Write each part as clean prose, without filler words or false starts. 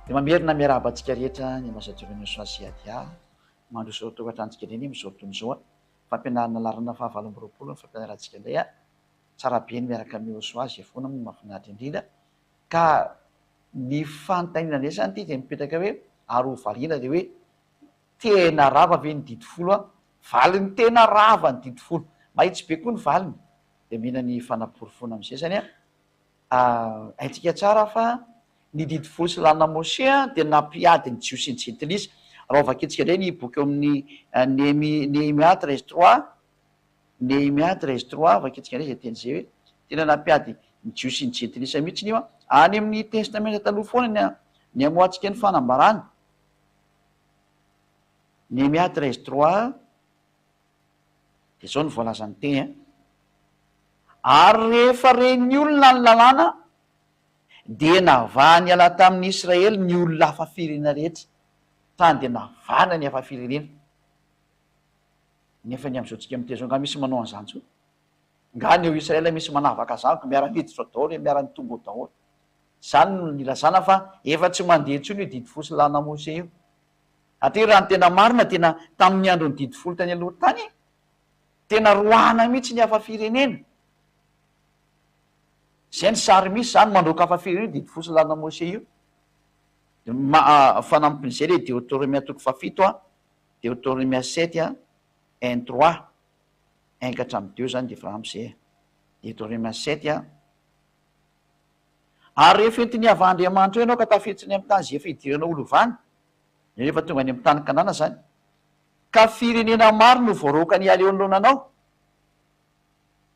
Dia mamerina miarahaba antsika rehetra ny masajorana soasiadia mandroso tokatrantsika ireny mizao tontolo izao fampianarana lalana fahavalo amby roapolo ny fampianarantsika indray tsara be ny miaraka amin'ny soazy foana moa mahafinaritra indrindra ka ny fanontaniana indray zany ity dia mipetraka hoe ary ho variana dia hoe tena rava ve ny didy folo valiny tena rava ny didy folo mahitsy be koa ny valiny dia mihina ny fanamporofona amin'izay zany haintsika tsara fa ny didy folo sy lana mose dia nampiady ny jiosy ny jentilisa raha vaketsika indray ny boky eo amin'ny Néhémie 13:3 Néhémie 13:3 vaketsika indray zay teny zay hoe tena nampiady ny jiosy ny jentilisa mihitsy io any amin'ny testamenta taloha foana ny amoatsika ny fanambarana. Néhémie 13:3 dia zao ny voalazany teny ary rehefa reny olona ny lalàna dia navahany ala tamin'ny Israely ny olona hafa firenena rehetra tany dia navana ny hafa firenena nefa ny am'izao mitezao nga misy manao an'izany tso nga ny eo Israely misy manavaka zanako miara-miditra daholo miara-ny tombo daholo zany no nilazana fa efa tsy mandeha ntsony io didy folo sy lana Mose io atria raha ny tena marina tena tamin'ny andro ny didy folo tany aloha tany tena roana mihitsy ny hafa firenena zay ny sary misy zany mandroaka hafa firenena didy folo sy lana Mose io fanampin'izay le Deutéronomie 7 Deutéronomie 7 1:3 enkatra amin'ny 2 zany dia efa am'izay Deutéronomie 7 ary rehefa entiny avandriamanitra eo ianao ka tafiditsiny amin'ny tany zay efa hidiranao olovany rehefa tonga any amin'ny tany Kanana zany ka firenena maro no voaroaka ny aleoloananao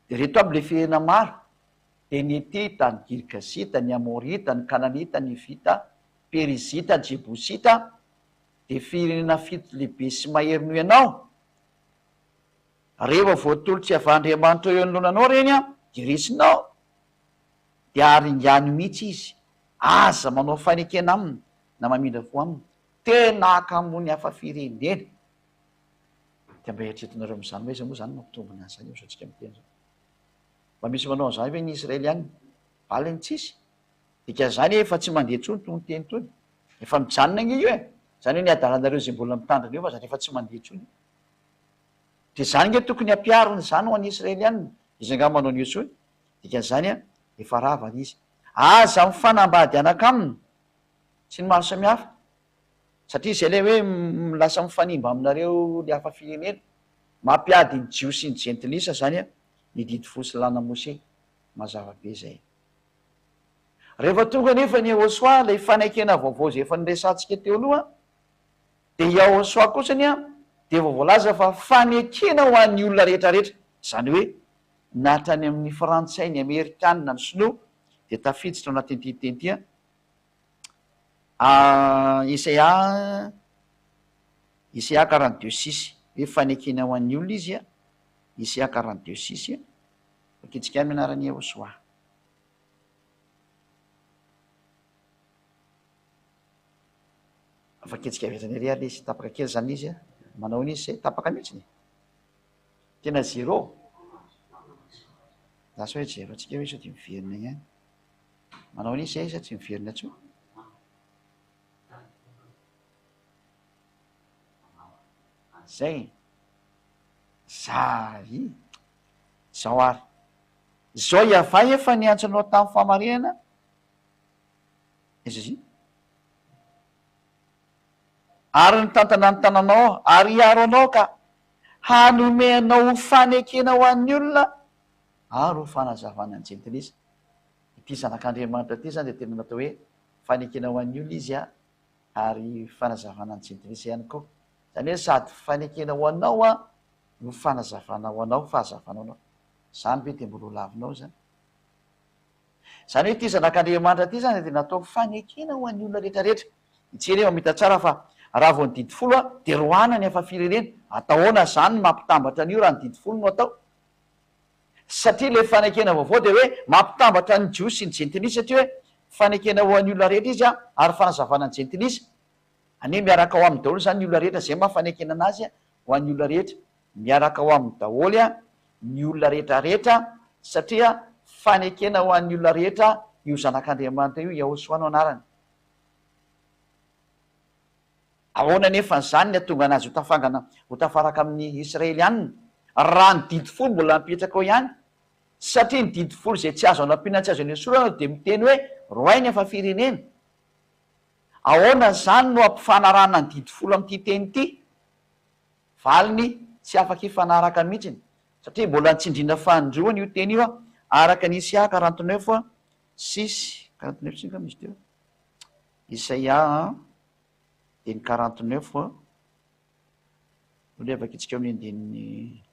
dia reto aby le firenena maro dia ny Etita, ny Girgasita, ny Amorita, ny Kananita, ny Vita, Perizita, Jebosita dia firenena fito lehibe sy mahery noho ianao rehefa voatolotsy avandriamanitra eo anoloananao reny dia resinao dia aringany mihitsy izy aza manao fanekena aminy na mamindra vo aminy tena akamony hafa firenena dia mba eritretinareo amin'izany hoe iza moa zany mampitombona an'izany eo zaontsika miteny zao mba misy manao an'izany hoe ny Israely ihany valiny tsisy dika zany efa tsy mandeha tsony tony teny tony efa mijanona io zany hoe ny adalanareo zay mbola mitandrina eo fa zany efa tsy mandeha tsony dia zany nge tokony ampiariny zany ho an'ny Israely ihany izy nga manao an'io tsony dika zany efa rava izy aza mifanambady anakaminy sy ny maro samihafa satria zay le hoe lasa mifanimba aminareo le hafa firenena mampiady ny jiosy ny jentilisa zany ny didy folo sy lana Mose mazava be zay rehefa tonga nefa ny Yehosoa lay fanaikena vaovao zay efa niresantsika teo aloha dia Yehosoa kosany dia voalaza fa fanekena ho an'ny olona rehetrarehetra zany hoe natrany amin'ny frantsay ny amerikanina ny sinoa dia tafiditra ao anatin'ity teny Isaia 42:6 hoe fanekena ho an'ny olona izy Isaia 42:6 fakitsika mianaran'ny Yehosoa fakitsika vetany ary le sy tapaka kely zany izy manao n'izy zay tapaka mihitsy tena zero lasa hoe zero atsika hoe sao dia miverina ihany manao n'izy zay izy tsy miverina tso zay zay zao ary zao iavay efa niantsanao tamin'ny famarinana izy ary ny tantana ny tananao ary iaro anao ka hanomenao fanekena ho an'ny olona ary ho fanazavana ny jentilisa ity zanak'Andriamanitra ity zany dia tena natao hoe fanekena ho an'ny olona izy ary fanazavana ny jentilisa ihany koa zany hoe sady fanekena ho anao no fanazavana ho anao fahazavanao anao zany be dia mbola lavinao zany hoe ity zanak'Andriamanitra ity zany dia natao fanekena ho an'ny olona rehetrarehetra itseny mamita tsara fa raha vao ny didy folo dia roana ny hafa firenena atahoana zany mampitambatra an'io raha ny didy folo no atao satria le fanekena vaovao dia hoe mampitambatra ny jiosy ny jentilisa satria hoe fanekena ho an'ny olona rehetra izy ary fanazavana ny jentilisa ane miaraka ao amin'ny daholo zany ny olona rehetra zay mahafanekena anazy ho an'ny olona rehetra miaraka ao amin'ny daholo ny olona rehetrarehetra satria fanekena ho an'ny olona rehetra io zanak'Andriamanitra io Yehosoa no anarany ahoana nefa zany ny atonga anazy ho tafaraka amin'ny israelianina raha ny didy folo mbola mipetraka ao ihany, satria ny didy folo zay tsy azo anampiana tsy azo any sorana de miteny hoe roainy efa firenena. Ahoana zany no ampifanarana ny didy folo am'ty teny ity? Valiny tsy afaka hifanaraka mihitsiny, satria mbola nitsindrina fandroany io teny io araka ny Isaia 49:6 49 misy teo Isaia deny 49 olevaka itsika amin'ny andeniny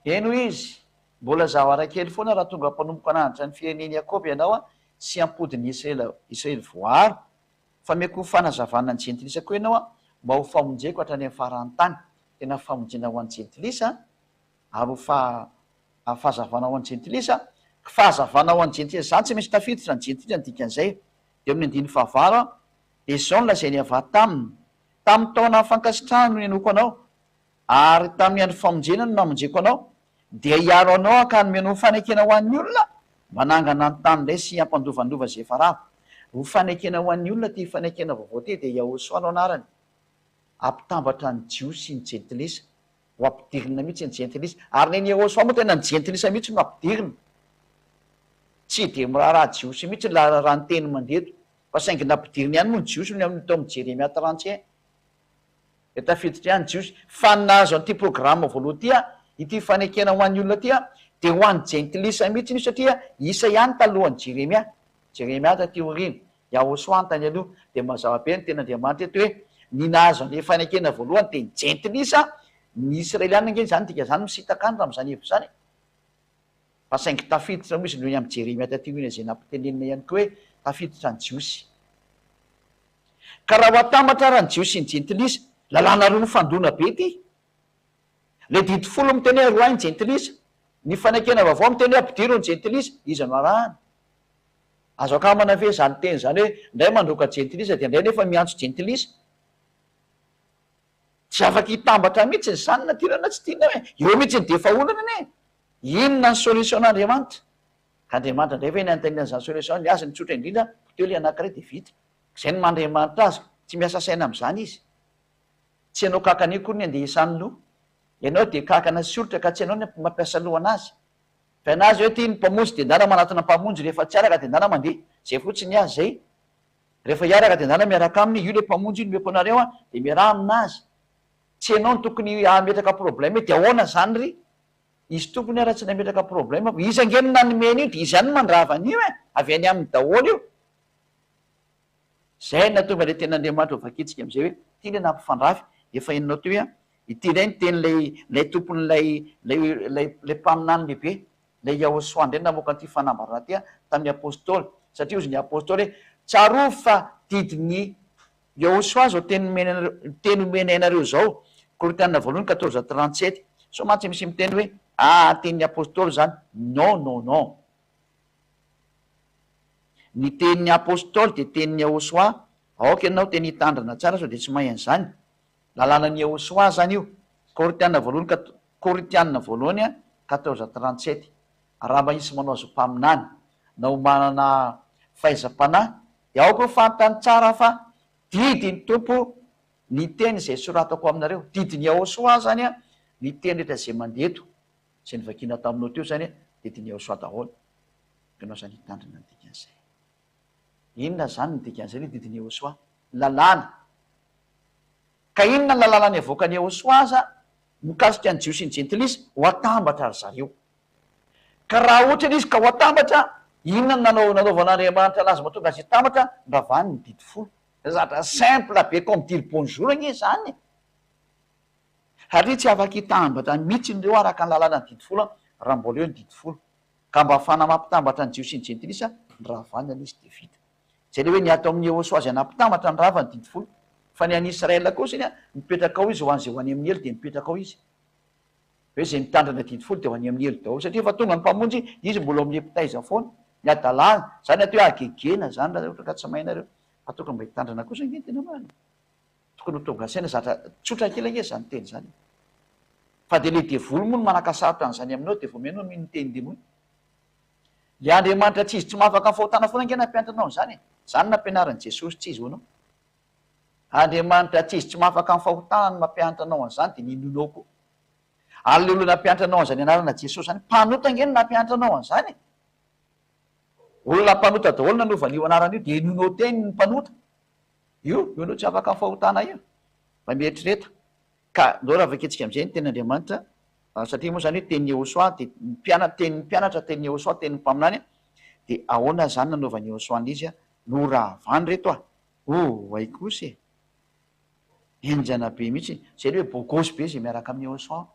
eno izy mbola zaho arakely foana raha tonga mpanomboka ananitra ny fireneny Iakoba ianao sy ampodiny Israely voaro, fa meko fanazavana ny jentilisa koa ianao mba ho famonjeko hatrany amin'ny farany tany. Tena famonjena ho an'ny jentilisa ary ho fahazavana ho an'ny jentilisa, fahazavana ho an'ny jentilisa zany tsy misy tafiditra ny jentilisa ny dikan'izay. De amin'ny andiny fahavalo de zao nolazay ny avà tamin'ny taona fankasitrahana no enoko anao, ary tamin'ny andro famonjena no namonjeko anao, de hiaro anao akanome no fanekena ho an'ny olona manangana ny tany ndray sy ampandovandova zay efa rava. Ho fanekena ho an'ny olona ty fanekena vaovao ty de Yahosoa no anarany, ampitambatra ny Jio sy ny jentilisa, ho ampidirina mihitsy ny jentilisa, ary neny Yahosoa moa tena ny jentilisa mihitsy no ampidirina, tsy de miraharaha Jio sy mihitsy raha ny teny mandeto, fa saingy nampidirina ihany moa ny Jio sy ny amin'ny tao amin'ny Jeremia 31 de tafiditra ihany Jio. Fa nazo an'ity programma voaloha tya ity fanekena ho an'ny olona tya de ho an'ny jentilisa mihitsy io, satria isa ihany talohan'ny Jeremia taty orina, Yahosoa antany aloha. De mazava be ny tena Andriamanitra eto hoe ny nahazo ny fanekena voalohany de ny jentilisa, ny israelianina ngeny zany dika zany misitaka any raha am'zany hevitra zany, fa saingy tafiditra moa izy noho ny amin'ny Jeremia taty orina zay nampitenenina ihany koa hoe tafiditra ny Jiosy. Ka raha ho atambatra raha ny Jiosy ny jentilisa, lalàna roa ny fandona be ty. Le didy folo miteny hoe roainy jentilisa, ny fanekena vaovao miteny hoe ampidiro ny jentilisa, iza no arahany? Azo akamana ve zany teny zany hoe ndray mandroaka jentilisa de ndray nefa miantso jentilisa? Tsy afaka hitambatra mihitsy ny zany na tirana tsy tiana hoe eo mihitsy ny defa olana ne. Inona ny solution n'Andriamanitra? Ka Andriamanitra ndray ve ny antenina zany solution, ny azy ny tsotra indrindra potely anankiray de vita. Zay ny mandriamanitra azy, tsy miasa saina am'zany izy. Tsy ianao kakany koa ny andeha isan'ny loha, ianao de kakana soritra ka tsy ianao ny mampiasa lohanazy. Fa anazy hoe ty ny mpamonjy de ndana manatona mpamonjy, rehefa tsy araka de ndana mandeha, zay fotsiny azy zay. Rehefa hiaraka de ndana miaraka aminy, io le mpamonjy io nomeko anareo de miaraha aminazy. Tsy ianao ny tokony ametraka problème de ahoana zany ry? Izy tompony ara tsy nametraka problème, izy angeny nanomeny io de izy ihany mandrava an'io avy any amin'ny daholo io. Zay natonga le ten'Andriamanitra ho vakitsika am'zay hoe ty le nampifandrafy, efa enonao teo hoe ity ray ny teny lay tompony lay mpaminany lehibe, lay Yahosoa ndray namoaka an'ity fanambarana ty tamin'ny apôstôly, satria ozy ny apôstôly hoe tsarovy fa didiny Yahosoa zao teny omena ianareo zao, Korintianina voalohany 14:37. So mantsy misy miteny hoe tenin'ny apôstôly zany, non. Ny tenin'ny apôstôly de tenin'ny Yahosoa, aoka ianao teny hitandrana tsara sao de tsy mahay an'zany. Lalànan'ny Yahosoa zany io. Korintianina voalohany 14:37. Raha mba isy manao azo mpaminany na ho manana fahaiza-panahy de aoka ho fantany tsara fa didiny tompo ny teny zay soratako aminareo. Didiny Yahosoa zany ny teny rehetra zay mandeto, zay nivakina taminao teo zany didiny Yahosoa daholo. Ianao zany hitandrina ny dikan'izay. Inona zany ny dikan'izay ny didiny Yahosoa? Lalàna. Ka inona ny lalàna ny avoakany Yahosoa aza mikasika ny Jiosy sy ny jentilisa? Ho atambatra ry zareo. Ka raha ohatra izy ka ho atambatra, inona ny nanaovan'Andriamanitra anazy mahatonga azy hitambatra? Ravany ny didy folo. Zatra simple be comme dire bonjour anie zany. Satria tsy afaka hitambatra mihitsy indreo araka ny lalàna ny didy folo raha mbola eo ny didy folo. Ka mba afahana mampitambatra ny Jiosy sy ny jentilisa, ny ravana izy de vita. Zay le hoe ny atao amin'ny Yahosoa zay nampitambatra ny rava ny didy folo. Fa ny an'ny Israela kosa iny mipetraka ao izy ho an'izay ho any amin'ny elo de mipetraka ao izy. Hoe zay mitandrana didy folo de ho any amin'ny elo daholo, satria fa tonga ny mpamonjy izy mbola amin'ny epitaiza foana. Ny adalàna zany atao hoe agegena zany raha ohatra ka tsy mahainareo. Fa tokony mba hitandrana kosa nge tena marina. Tokony ho tonga saina zatra tsotra kely nge zany teny zany. Fa de le devoly moa no manakasarotra an'izany aminao de vao menao mino teny demony. le andriamanitra tsy izy tsy mahafaka fahotana foana nge nampianatranao zany zany nampianaran' jesosy tsy izy honao andriamanitra tsy izy tsy mahafaka ny fahotana no mampianatranao an'izany de ninonao koa ary le olo nampianatranao an'izany anarana jesosy zany mpanota ngeny nampianatranao an'izany olona mpanota daholo nanaovan'io anarana io de nonao teny ny mpanota io anao tsy afaka ny fahotana io mba mieritrereta ka ndao raha vaketsika am'izay ny teny andriamanitra satria moa zany hoe teny Yehosoa de tenin'ny mpianatra teny Yehosoa teny mpaminany de ahoana zany nanaovan'ny Yehosoa izy no raha vany reto aikosy enjana be mihitsy zay hoe bogosy be zay miaraka amin'ny Yehosoa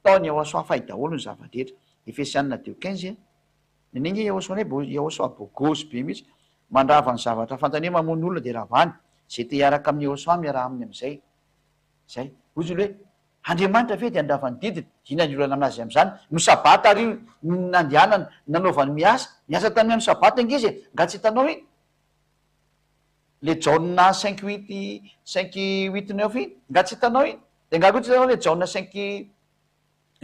taony Yehosoa fay daholo ny zava-drehetra Efesianina 2:15 nenge Yehosoa bogosy be mihitsy mandrava ny zavatra fantany hoe mamono olona de raha vany zay te hiaraka amin'ny Yehosoa miaraha aminy am'izay zay ozy hoe andriamanitra ve de andravany didiny dinanyolana aminazy am'zany no sabata ary nandianana nanaovany miasa tamin'ny andro sabata nge izy nga tsy hitanao iny le jauna 5:8 iny nga tsy hitanao iny de nga koa tsy hitanao le jauna 5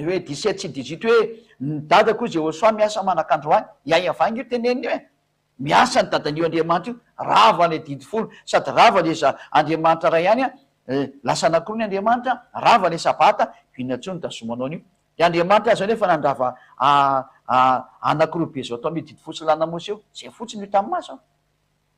hoe 17 sy 18 hoe ny dadako izy Yehosoa miasa manakandro any iay avany io teneniny hoe miasa ny dadan'io andriamanitra io rava le didy folo sady rava le andriamanitra ray ihany lasa anakoro ny andriamanitra rava le sabata inatso ny tazomanao an'io de andriamanitra zany efa nandrava anakoro be zao atao mididy fotsy lanamosy eo zay fotsiny io tamin'ny maso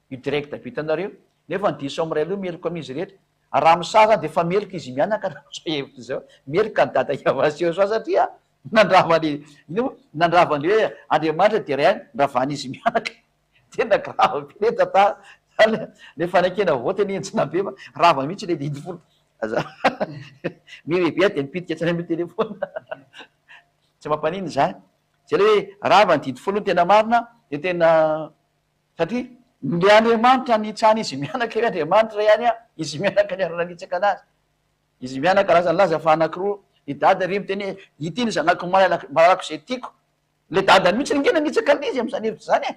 io direct vitanareo nefa nydiso am'ray aloha mieloko am'izy rehetra raha misasa de fa mieloko izy mianaka raha zao hevitra zao mieloka ny dada iavaseo soa satria nandravany ino nandravany hoe andriamanitra de ray any ndravany izy mianaka tena grava be tata le fanakena voteny enjina be fa rava mihitsy le didy folo mibe de nipidika tsy amy telefona tsy mampaniny zany zay le hoe rava ny didy folo ny tena marina de tena satria le andriamanitra nitsany izy mianaka hoe andriamanitra ihany izy mianaka niarana nitsaka anazy izy mianaka raha zany laza fa anakiroa ny dada ry miteny ity ny zanako malalako zay tiako le dadany mihitsy ngena nitsaka anizy am'zany hevitra zany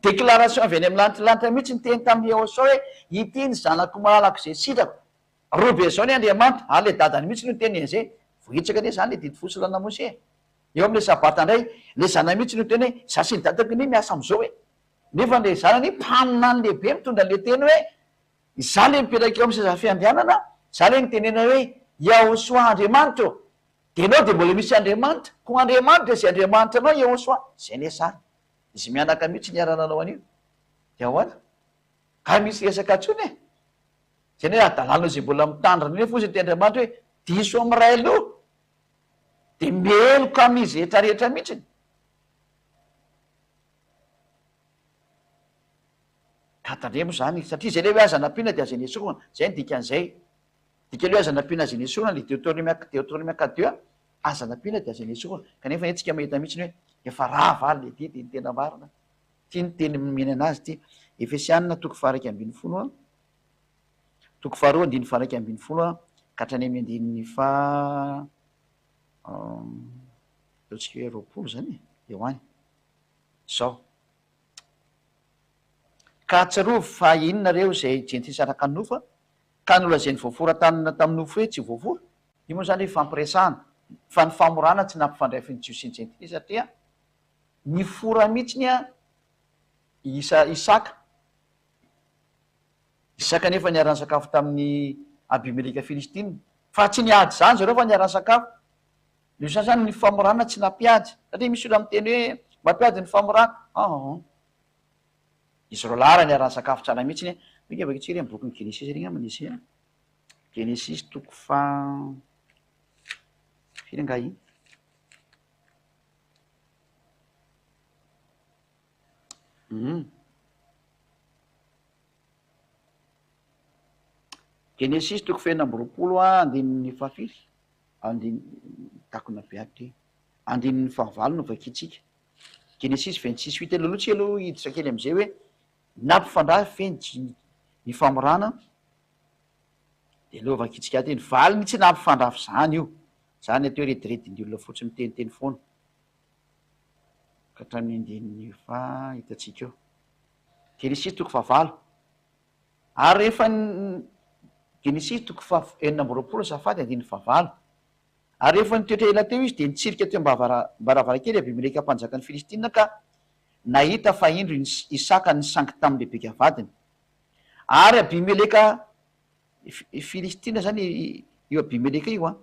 déclaration avy any am'lanitrilantitra mihitsy nyteny tamin'ny Yehosoa hoe ity ny zanako malalako zay sitrako robe zao ny andriamanitra le dadany mihitsy no teny an'izay vohitsaka ane zany le didy fosy lanamosy eo am'le sabata ndray le zana mihitsy no teny hoe za sy ny dadako ny miasa am'izao hoe nefa le zanany mpanina any lehibe mitondra le teny hoe za le mipetraka eo am'seza fiandianana za le nytenena hoe Yehosoa andriamanitra de anao de mbola misy andriamanitra ko andriamanitra zay andriamanitra anao Yehosoa zay ne sara izy mianaka mihitsy niarananao an'io de ahoana ka misy resaka tsony zay ny hoe adalanao zay mbola mitandrina ine fosiny te andriamanitra hoe diso am'ray aloha de meloko amin'izy rehetrarehetra mihitsiny ka tandremo zany satria zay le hoe aza nampina de aza nesorona zay ny dikan'izay dika le hoe aza nampina aza nesorona le Deutéronome 4:2 aza nampina de aza nesorona kanefa etsika mahita mihitsiny hoe efa rava le didy ny tena marina ty ny teny miny anazy ty Efesianina 2:20 2:2 ka hatrany amy andininy fa ataotsika hoe 20 zany eo any zao ka atsarovy fa inonareo zay jentisaraka ny nofa ka nolazany voaforatanina tamin'ny nofo hoe tsy voafora io moa zany hoe fampiresahana fa ny famorana tsy nampifandraifin'ny jiosy ny jenty satria ny fora mihitsiny isaka nefa niarany sakafo tamin'ny Abimeleka Filistina fa tsy niady zany zareo fa niarany sakafo le sa zany ny famorana tsy nampiady satria misy olo am'teny hoe mampiady ny famorana izy ro lara niarany sakafo tsara mihitsiny mika vakitsika ry bokyny Genesis regny manisy Genesis toko fa firy nga iny Genesis toko fenina amby roapolo andininy fahafiry takona beatry andininy fahavalo no vakitsika Genesis 26:8 alohatsika aloha hiditra kely am'izay hoe nampifandray feny ny famorana de aloha vakitsika aty ny valy mihitsy nampifandrafy zany io zany ateo redirediny olona fotsy miteniteny foana ka hatramin'ny andininy fa hitatsika eo Genesis toko fahavalo ary rehefa Genesis toko enina amby roapolo safady andininy fahavalo Ary rehefa nitoetra ela teo izy dia nitsirika teo mbaravarakely Abimeleka mpanjaka ny Filistina ka nahita fa indro Isaka nisangy tamin'ny bebeka vadiny. Ary Abimeleka Filistina zany io Abimeleka io a.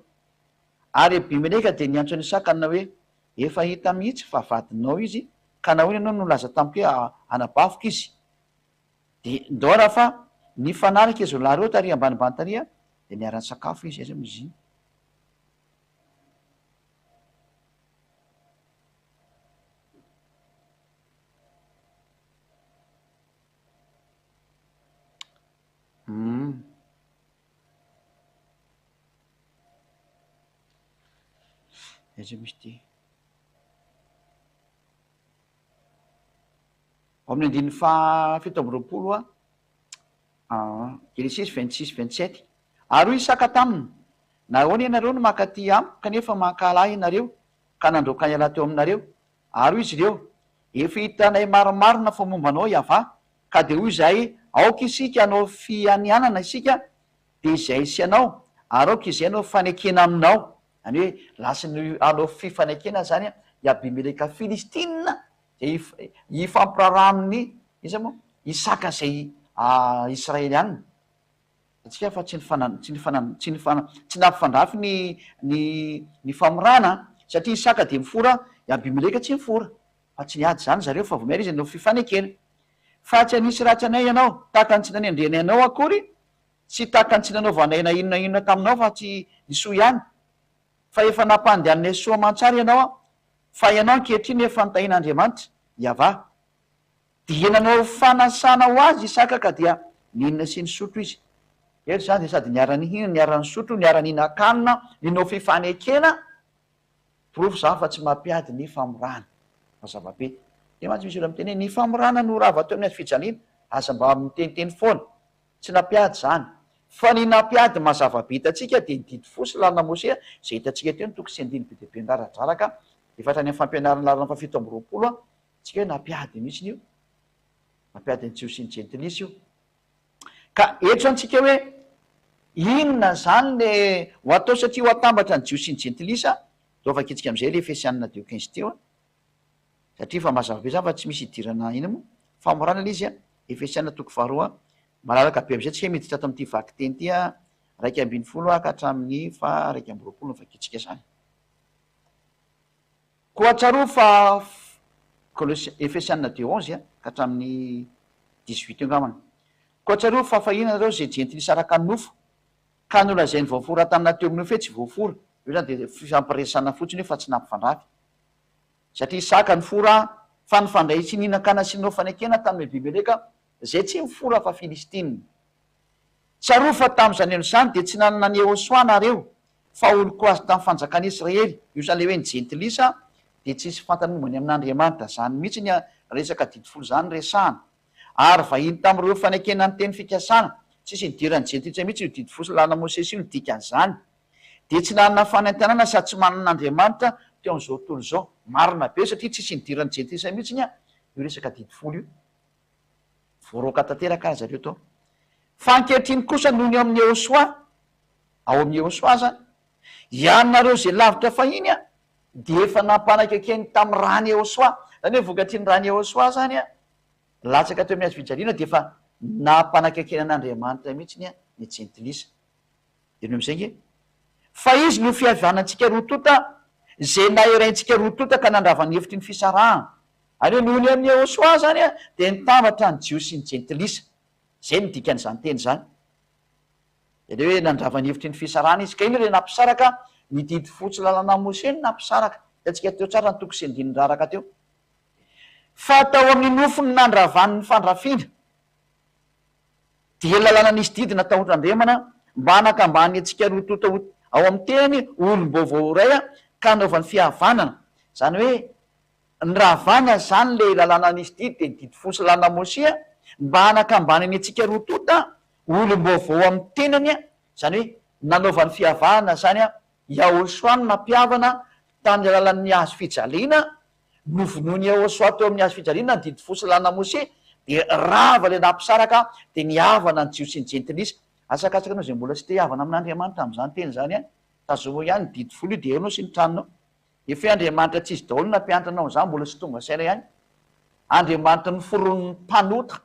Ary Abimeleka dia niantso ny Isaka na hoe efa hita mihitsy fa vadinao izy ka nahoana ianao nolaza tamiko hoe anabafoka izy. Dia ndao raha fa nifanaraka izy lahy reo taria ambanimbany taria dia niarany sakafo izy aiza mizy. Aiza misy ty ao amin'ny andininy fito amby roapolo Genesis 26-27. Ary hoy Isaka taminy, nahoana ianareo no makaty amiko kanefa mankalahy ianareo ka nandroaka ny alahy teo aminareo. Ary hoy izy ireo, efa hitanay maromarona fa momba anao iavà, ka de hoy izahay aoka isika anao fianianana isika de izay sy anao, ary aoka izay anao fanekena aminao. Any hoe lasa ny anao fifanekena zany i Abimeleka Filistina de ifampiraraha amin'ny iza moa Isaka zay Israelianina. Atsika fa tsy nampifandrafy ny famorana satria Isaka de mifora, i Abimeleka tsy mifora, fa tsy niady zany zareo fa vomery izy anao fifanekena. Fa tsy anisy ratsy anay ianao tahaka ny tsy nanendreny anao akory, tsy tahaka ny tsy nanaovanay na inona taminao fa tsy nisoa ihany. Fa efa nampandehanay soa aman-tsara ianao fa ianao ankehitriny efa nitahin'Andriamanitra iavà. Dia nanao fanasana ho azy Isaka ka dia ninona sy nisotro izy. Eto zany de sady niara-ny hina, niara-ny sotro, niara-nihinan-kanina, ninao fifanekena. Porofo zany fa tsy mampiady ny famorana. Mazava-be. De mantsy misy olo miteny hoe ny famorana no rava teo amin'ny azy fijaliana, asa mba miteniteny foana. Tsy nampiady zany. Fa ny nampiady mazava-be hitatsika dia ny didy fosy lalina Mosea zay hitatsika teo ny toko sy andiny be dia be ndaradraraka. Efa hatrany amin'ny fampianarana lalina fafito amby roapolo tsika hoe nampiady mihitsy io. Nampiady ny Jiosy sy ny Jentilisa io. Ka eto antsika hoe inona zany le ho atao satria ho atambatra ny Jiosy sy ny Jentilisa, dao fa kitsika am'izay le Efesianina 2:15 teo satria fa mazava be zany fa tsy misy idirana ina moa famorana le izy Efesianina 2:2 malalaka be am'izay tsika miditra ato amin'ity vaky teny ty 2:20 ka hatramin'ny 2:20 fa kitsika zany. Ko atsaroa fa Efesianina 2:11 ka hatramin'ny 18 angambany. Ko atsaroa fa fahina reo zay Jentilisa araka ny nofo ka nolazainy voafora tanana teo amin'ny hoe tsy voafora. Io zany de fampiresana fotsiny hoe fa tsy nampifandrafy. Satria Isaka ny fora fa nifandray sy nihinan-kana sy ninao fanekena tamin'ny Abimeleka zay tsy mifora fa Filistina. Tsaroa fa tamin'izany zany de tsy nanana ny Yehosoa nareo fa olo ko azy tamin'ny fanjakana Israely. Io zany le hoe ny Jentilisa de tsisy fantanombany amin'Andriamanitra zany mihitsy ny resaka didifolo zany resahana. Ary vahiny tamin'ireo fanekena ny teny fikasana, tsisy nidirany Jentilisa mihitsy io didifosy lalina Mosesy io dikan'izany. De tsy nanana fanantenana sady tsy manan'Andriamanitra teo am'izao tontolo zao. Marina be satria tsisy nidirany Jentilisa mihitsy io resaka didifolo io. Voaroaka tanteraka azy zareo tao. Fa ankehitriny kosa noho ny amin'ny Yehosoa, ao amin'ny Yehosoa zany, ianareo zay lavitra fahiny de efa nampanakekeny tamin'ny rany Yehosoa. Zany hoe vokatriny rany Yehosoa zany latsaka teo amin'ny azy fijaliana de efa nampanakekeny an'Andriamanitra mihitsy ny Jentilisa. De noho am'izay nge fa izy no fihavanantsika rotota zay naheraintsika rotota ka nandravany hevitry ny fisarahana. Ary hoe noho ny amin'ny Yehosoa zany de nitambatra ny Jiosy sy ny Jentilisa. Zay ny dikan'izany teny zany. De hoe nandravany hevitry ny fisarahana izy ka iny le nampisaraka ny didy fotsy lalana Mosea ny nampisaraka. Atsika teo tsara ny toko sy andiny raraka teo. Fa tao amin'ny nofony nandravany ny fandrafiana dia lalana nisy didy natao otrandremana mba hanakambany atsika rotota ao amin'ny teny olom-baovao ray ka anaovan'ny fihavanana. Zany hoe nyravana zany le lalana nisy didy de didy fosy lalana Mosea mba hanakambany ny atsika rotota olom-baovao amin'ny tenany zany hoe nanaovan'ny fihavanana zany Yehosoa no nampihavana tany alalan'ny hazo fijaliana. Novonoany Yehosoa teo amin'ny hazo fijaliana ny didy fosy lalana Mosea de rava le nampisaraka de nihavana ny Jiosy sy ny Jentilisa. Asakatsaka anao zay mbola tsy te hihavana amin'Andriamanitra am'izany teny zany tazomo ihany didy folo io de eonao sy ny tranonao efa andriamanitra tsisy daholo nampiantranao zany mbola sy tonga saina ihany andriamanitra ny foron'ny mpanota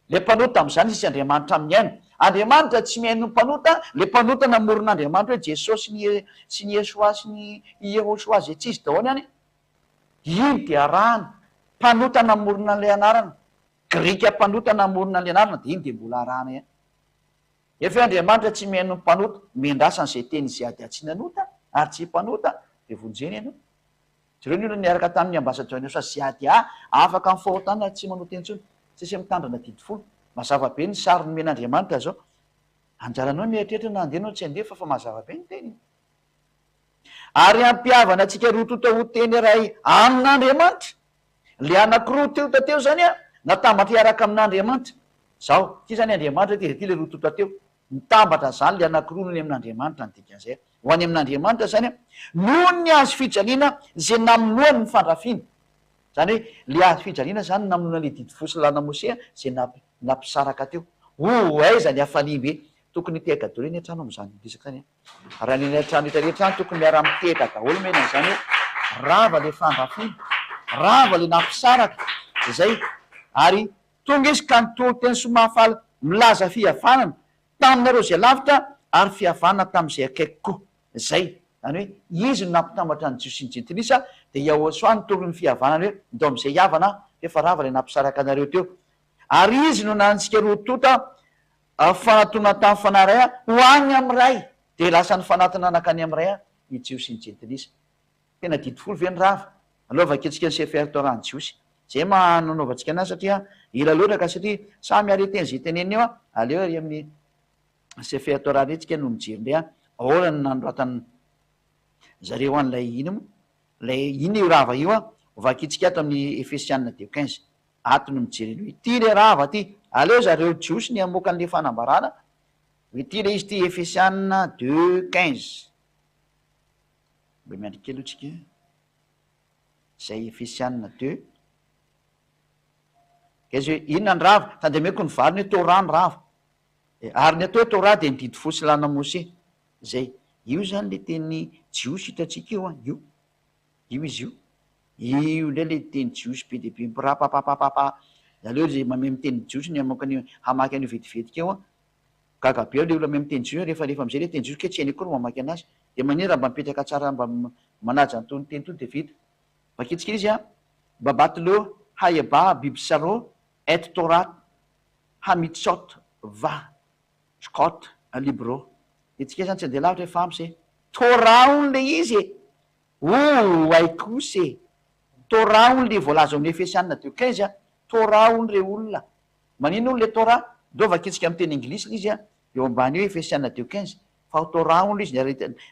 le mpanota am'izany isy andriamanitra amin'ny aina andriamanitra tsy mihaino mpanota le mpanota namoron'andriamanitra hoe jesosy sy ny esoa sy ny yehosoa zay tsisy daholo ihany iny de arahana mpanota namorona an'lay anarana grika mpanota namorona an'lay anarana de iny de mbola arahana ihany efa andriamanitra tsy mihaino mpanota mendrasany zay teny zay ady tsy nanota ary tsy mpanota de vonjeny ianao reo ny olona niaraka tamin'ny ambasadeur sa zay ady afaka mifahotana tsy manota eny tsony tsisy mitandrana didy folo mazava be ny sary ny men'andriamanitra zao anjaranao mieritreritra na andehanao tsy andefa fa mazava be ny teny ary ampiavana atsika rotota ho teny ray amin'andriamanitra le anakiroa teo tateo zany natambatra iaraka amin'andriamanitra zao ty zany andriamanitra ty de ty le rotota teo mitambatra zany le anakiroa nony amin'andriamanitra nydikan'zay ho any amin'andriamanitra zany noho ny azo fijaliana zay namonoany ny fandrafiana zany hoe le azo fijaliana zany namonoana le didy fosilana mosea zay nampisaraka teo aiza ny afalimbe tokony tehaka daholo eny an-trano am'zany disaka zany raha neny an-trano etarehetrany tokony miara mitehaka daholo mena zany hoe rava le fandrafiana rava le nampisaraka zay ary tonga izy ka nitolo teny somafaly milaza fihavanana taminareo zay lavitra ary fihavanana tam'izay akaiky koa zay zany hoe izy no nampitambatra ny jiosy ny jentilisa de iahosoa nitolo ny fihavanana hoe ndo am'izay havana efa rava le nampisaraka anareo teo ary izy no nantsika rotota fanatona tamin'ny fanaray ho any am'ray de lasa ny fanatona anakany am'ray ny jiosy ny jentilisa tena didy folo ve ny rava alovanketsika ny sefertorany jiosy zay mananaovantsika anazy satria ila loatra satria samy areteny zay teneny eo aleo ary amin'ny sefertorany etsika no mijery ndray ahoana ny nandroatany zareo an'lay ino lay iny io rava io ovakitsika ato amin'ny efesianina de 15 ato no mijery hoe ty le rava ty aleo zareo jiosy ny amoaka an'le fanambarana hoe ty le izy ty efesianina 2:15 mba miandrika aloha tsika zay efesianina 2 izy hoe inona ny rava tandemeko ny valiny hoe tora ny rava ary ny atao tora de nididy fosilana mose zay io zany le teny jiosy hitatsika io io izy io lay le teny jiosy be de be mpirapapapapapa aleo zay mame miteny jiosy ny amoakany hamaky an'io vetivetika eo gaga be le olo ame miteny jiosy rehefa am'izay le teny jiosy ke tsy hainy koa no mamaky anazy de manira mba mipetraka tsara mba manaja nytony teny tony de vita vakitsika izy babatilo hayaba bibsaro et torat hamitsot va scott libro itsika zany tsy andeha lavitra efa amse toraon le izy aikose toraon le voalaza amin'ny efesianina de 15 toraon re olona manino olo le tora do vakitsika amy teny anglisy le izy eo ambany eo efesianina de 15 fa toraon le izy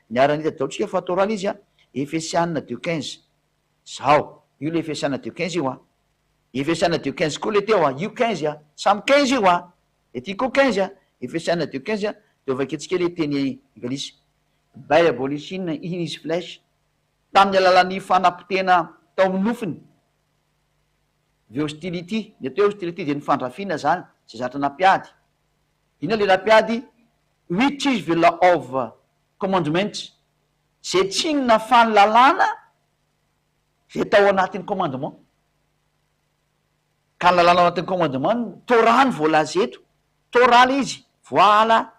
niaranita daotsika fa tora le izy efesianina de 15 zao io le efesianina de 15 io efesianina de 15 koa le teo io 15 samy 15 io ety koa 15 efesianina de 15 de vakitsika le teny anglisy diabolicine in his flesh tamin'ny alalan'ny fanampitena tao amin'ny nofiny ve hostility ny atao hoe hostility de ny fandrafiana zany zay zatra nampiady ina le nampiady which is the law of commandment zay tsinona fanolalana zay tao anatin'ny commandement ka ny lalana ao anatin'ny commandement torany voalazeto torale izy voila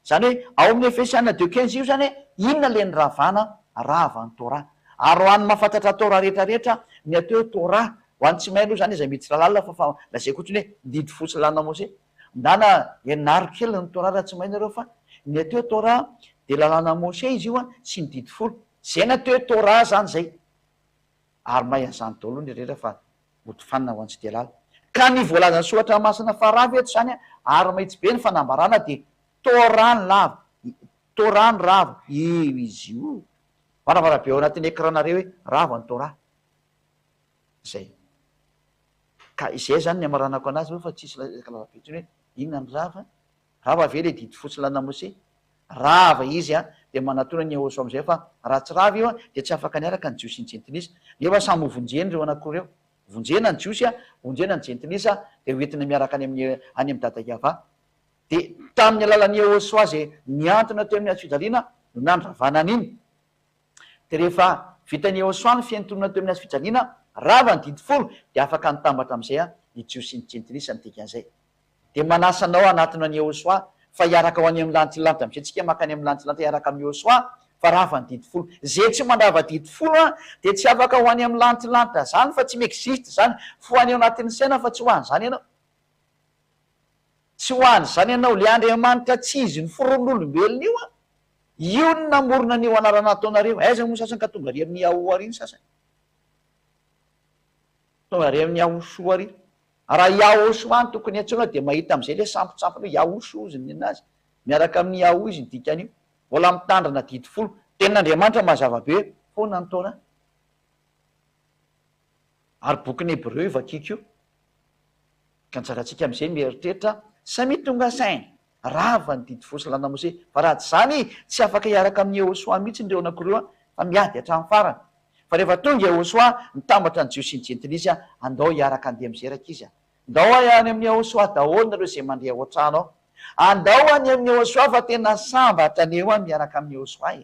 zany hoe ao amin'ny efesianina de 15 io zany hoe inona le ny ravana ravany tora ary ho an'ny mahafantatra tora rehetrarehetra ny ateo hoe tora ho any tsy may aloha zany izy miditsy rahalala fa lazay koatsiny hoe didy fosilana mose ndana enaro kely ny tora raha tsy may nareo fa ny ateo hoe tora de lalana mose izy io sy ny didy folo zay ny ateo hoe tora zany zay ary may an'zany daholo ny rehetra fa motifanina ho antsy de lala ka ny voalazany soatra masina farava eto zany ary mahitsy be ny fanambarana de torany lava torany rava io izy io varavara be ao anatin'ny écranareo hoe rava ny tora zay ka izay zany ny amaranako anazy fa tsisy lavabe tsony hoe inona ny rava ve le didy fosilana mose rava izy de manatona ny ahoso am'izay fa raha tsy rava io de tsy afaka niaraka ny jiosy ny jentilisa nefa samy vonjeny reo anakoreo vonjena ny jiosy vonjena ny jentilisa de hoentina miaraka any amin'ny dadakava de tamin'ny alalan'ny ahoso azy niantona teo amin'ny azo fijaliana no nandravanana iny. De rehefa vitany Jehosoa ny fiantonana teo amin'ny azy fijaliana rava ny didi folo de afaka nitambatra am'izay ny Jiosy sy ny jentilisa ny dikan'izay. De manasanao anatinao any Jehosoa fa hiaraka ho any amin'ny lantilanta am'izay tsika makany amin'ny lantilanta hiaraka amin'ny Jehosoa fa rava ny didi folo. Zay tsy mandrava didi folo de tsy afaka ho any amin'ny lantilanta zany fa tsy miexiste zany fa ho any ao anatin'ny saina fa tsy ho any zany ianao. Tsy ho any zany ianao le Andriamanitra tsy izy ny foron'olombelona io io ny namorona an'io anarana ataonareo. Aiza moa sasany ka tonga ary amin'ny Yahoary iny sasany. Tonga ary amin'ny Yahosoa ary. Raha Yahosoa ny tokony antsoina de mahita am'izay le sampotsampona Yahoso izy ny anazy. Miaraka amin'ny Yaho izy ny dikan'io. Mbola mitandrana didi folo. Tenin'Andriamanitra mazava be foana ny taona. Ary bokin'ny Hébreu vakiko io. Ka anjarantsika am'izay mieritreritra samy tonga saina rava ny didi folo sy lana Mose fa raha tsy zany tsy afaka hiaraka amin'ny Jehosoa mihitsy ndreo anankiroa fa miady hatramin'ny farany. Fa rehefa tonga Jehosoa mitambatra ny Jiosy sy ny jentilisa andao hiaraka andeha mizeraka izy. Andao any amin'ny Jehosoa daholo nareo zay mandeha ao an-trano ao. Andao any amin'ny Jehosoa fa tena sambatra aneo miaraka amin'ny Jehosoa.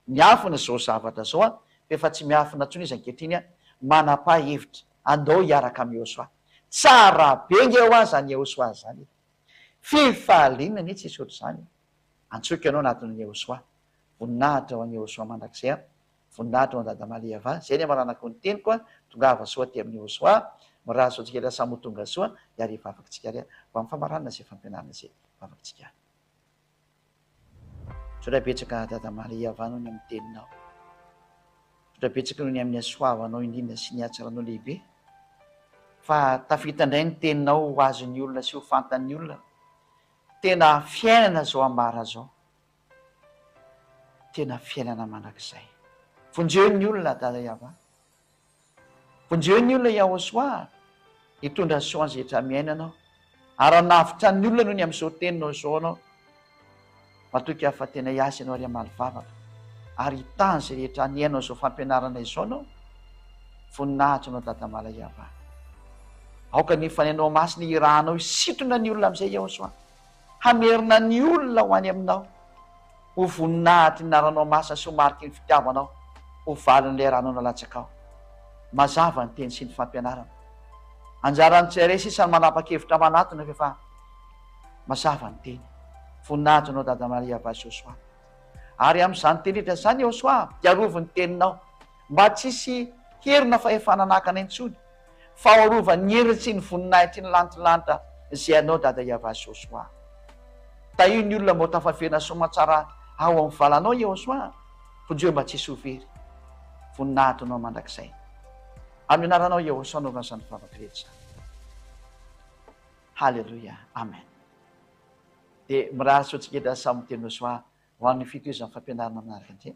Miafina zao zavatra zao fa tsy miafina tsony izy ankehitriny manapa-hevitra andao hiaraka amin'ny Jehosoa. Tsara be nge ho azy any Jehosoa zany. Fifaliana ny tsy isy ohatr'izany. Antsoika ianao anatin'ny Jehosoa. Voninahitra ho an'i Jehosoa mandrakizay. Voninahitra ho an dada Maliava. Zay ny maranako ny teniko tongava soa ty amin'ny Jehosoa. Miraha soatsika ilay samy tonga soa ary vavakintsika ary ho amin'ny famaranana zay fampianarana zay vavakintsika. Sotra betsaka dada Maliava noho ny amin'ny teninao. Sotra betsaka noho ny amin'ny asoavanao indrindra sy ny hatsaranao lehibe. Fa tafita indray ny teninao ho azon'ny olona sy ho fantan'ny olona. Tena fiainana zao ambara zao. Tena fiainana mandrakizay. Vonjeon'ny olona dada Iava. Vonjeon'ny olona Jehosoa hitondra soa zay rehetra miainanao. Ary navitra ny olona noho ny amin'izao teninao zao anao. Matoky fa tena hiasa ianao ary amaly vavaka. Ary hitany zay rehetra niainao zao fampianarana izao anao. Voninahitra anao dada Maliava. Aoka ny fanainao masina irahanao isitona ny olona amin'izay Jehosoa. Hamerina ny olona ho any aminao. Ho voninahitra ny naranao masina sy ho mariky ny fitiavanao. Ho valin'ilay ranao nalatsaka ao. Mazava ny teny sy ny fampianarana. Anjaran'ny tsirairay sisa ny manapa-kevitra manatona fa mazava ny teny. Voninahitra anao dada Maliava Jehosoa. Ary amin'izany teny rehetra zany Jehosoa diaroviny teninao. Mba tsisy herina fahefananakana intsony. Faharovany heritsy ny voninahitra ny lantilanitra zay anao dada Iava Jehosoa. Tahio ny olona mbo tafavena somatsara ao amin'ny valanao Jehosoa. Vonjeo mba tsisy ho very. Voninahitra anao mandrakizay. Amin'ny anaranao Jehosoa anaovana izany vavaka rehetra. Halleluja. Amen. De miraha soatsika samy teny Jehosoa ho an'ny fitohizan'ny fampianarana manaraka an'izay.